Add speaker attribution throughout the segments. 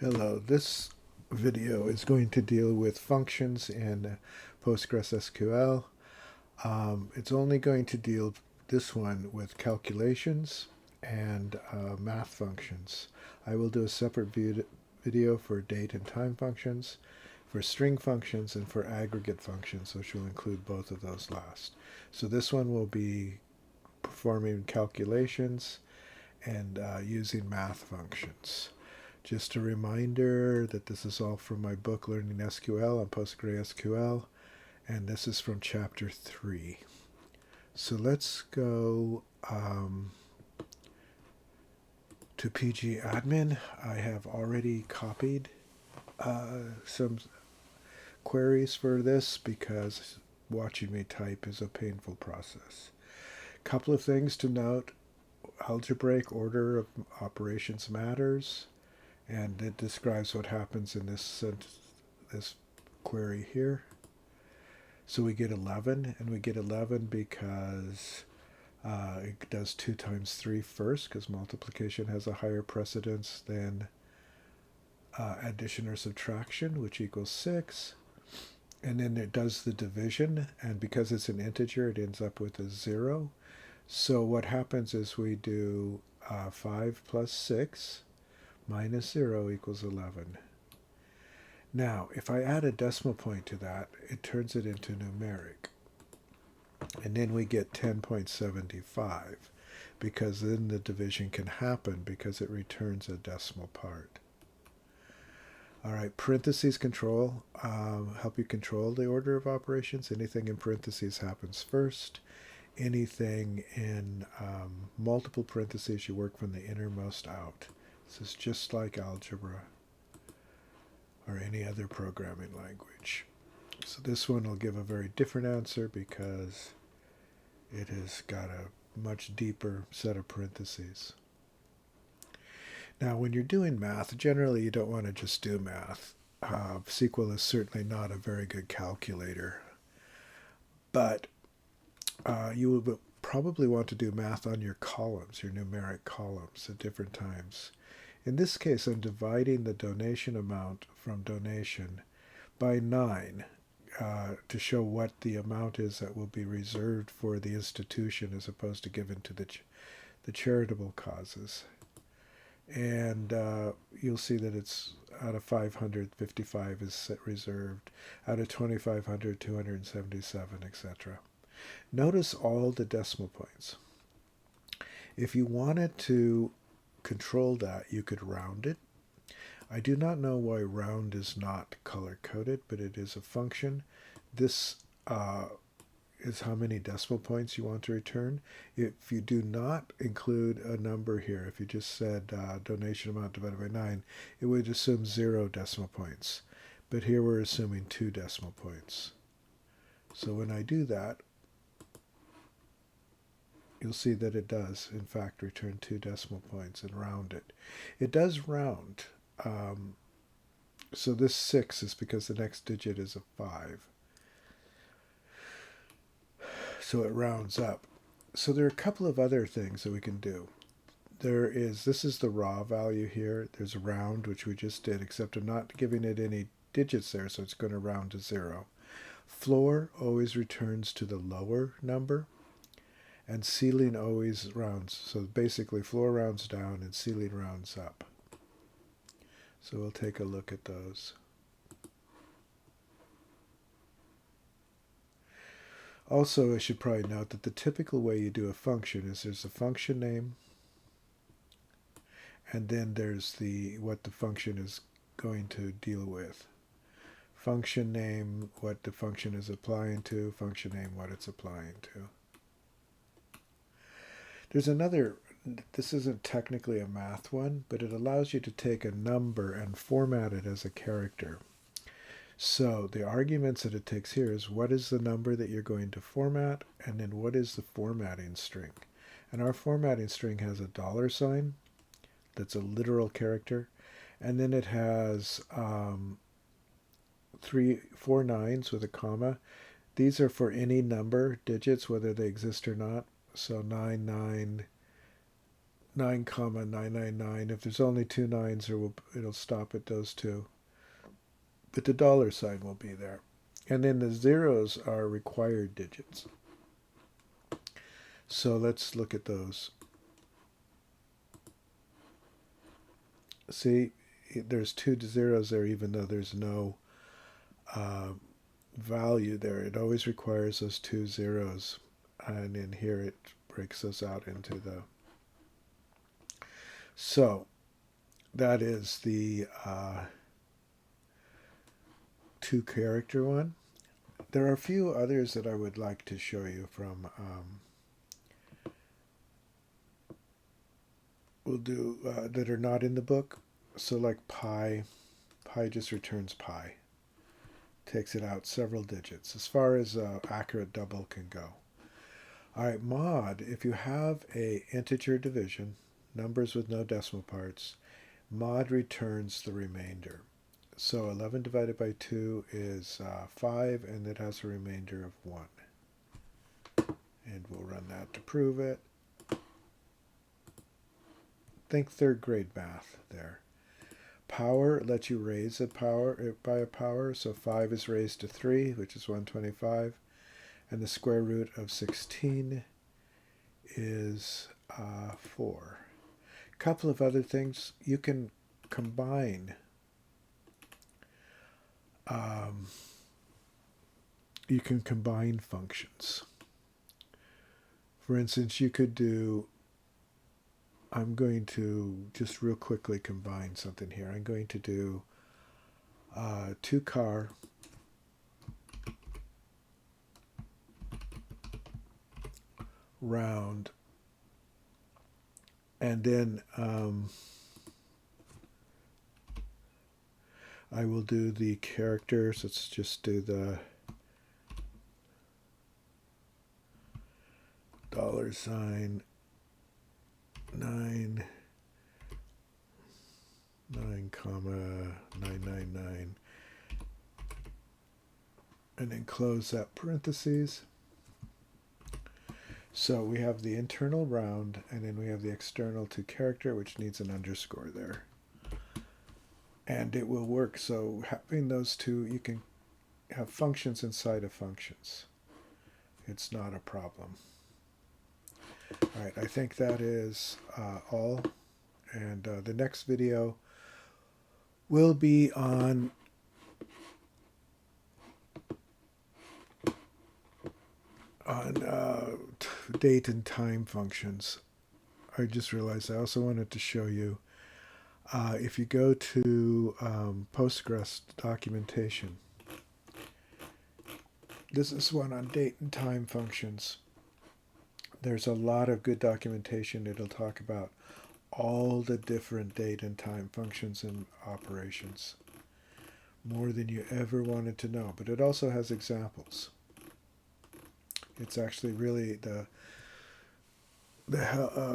Speaker 1: Hello, this video is going to deal with functions in PostgreSQL. It's only going to deal, this one, with calculations and math functions. I will do a separate video for date and time functions, for string functions, and for aggregate functions, which will include both of those last. So this one will be performing calculations and using math functions. Just a reminder that this is all from my book Learning SQL on PostgreSQL, and this is from chapter 3. So let's go to PG admin. I have already copied some queries for this because watching me type is a painful process. Couple of things to note: algebraic order of operations matters, and it describes what happens in this query here. So we get 11, and we get 11 because it does 2 times 3 first, because multiplication has a higher precedence than addition or subtraction, which equals 6. And then it does the division, and because it's an integer, it ends up with a 0. So what happens is we do 5 plus 6 minus 0 equals 11. Now, if I add a decimal point to that, it turns it into numeric. And then we get 10.75, because then the division can happen because it returns a decimal part. All right, parentheses control help you control the order of operations. Anything in parentheses happens first. Anything in multiple parentheses, you work from the innermost out. This is just like algebra or any other programming language. So this one will give a very different answer because it has got a much deeper set of parentheses. Now, when you're doing math, generally you don't want to just do math. SQL is certainly not a very good calculator, but you will probably want to do math on your columns, your numeric columns, at different times. In this case, I'm dividing the donation amount from donation by 9 to show what the amount is that will be reserved for the institution as opposed to given to the charitable causes. And you'll see that it's out of 500, 55 is reserved, out of 2,500, 277, etc. Notice all the decimal points. If you wanted to control that, you could round it. I do not know why round is not color-coded, but it is a function. This is how many decimal points you want to return. If you do not include a number here, if you just said donation amount divided by 9, it would assume 0 decimal points. But here we're assuming 2 decimal points. So when I do that, you'll see that it does, in fact, return 2 decimal points and round it. It does round. So this 6 is because the next digit is a 5. So it rounds up. So there are a couple of other things that we can do. This is the raw value here. There's a round, which we just did, except I'm not giving it any digits there, so it's going to round to 0. Floor always returns to the lower number, and ceiling always rounds. So basically floor rounds down and ceiling rounds up. So we'll take a look at those. Also, I should probably note that the typical way you do a function is there's a function name, and then there's what the function is going to deal with. Function name, what the function is applying to, function name, what it's applying to. There's another, this isn't technically a math one, but it allows you to take a number and format it as a character. So the arguments that it takes here is what is the number that you're going to format, and then what is the formatting string. And our formatting string has a $sign, that's a literal character, and then it has 4 nines with a comma. These are for any number digits, whether they exist or not. So 999, 9,999. If there's only two nines, it'll stop at those two. But the dollar sign will be there. And then the zeros are required digits. So let's look at those. See, there's two zeros there even though there's no value there. It always requires those two zeros. And in here it breaks those out into the... So that is the two character one. There are a few others that I would like to show you from we'll do that are not in the book. So like pi just returns pi. Takes it out several digits, as far as accurate double can go. All right, mod, if you have a integer division, numbers with no decimal parts, mod returns the remainder. So 11 divided by 2 is 5, and it has a remainder of 1. And we'll run that to prove it. Think third grade math there. Power lets you raise a power by a power, so 5 is raised to 3, which is 125, and the square root of 16 is 4. A couple of other things. You can combine functions. For instance, you could do... I'm going to just real quickly combine something here. I'm going to do 2 car round, and then I will do the characters. Let's just do the $9 comma 999, and then close that parentheses. So we have the internal round, and then we have the external to character, which needs an underscore there. And it will work. So having those two, you can have functions inside of functions. It's not a problem. All right, I think that is all. And the next video will be on date and time functions. I just realized I also wanted to show you, if you go to Postgres documentation, this is one on date and time functions. There's a lot of good documentation. It'll talk about all the different date and time functions and operations. More than you ever wanted to know. But it also has examples. It's actually really the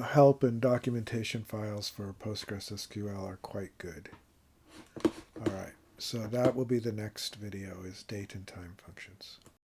Speaker 1: help and documentation files for PostgreSQL are quite good. All right, so that will be the next video, is date and time functions.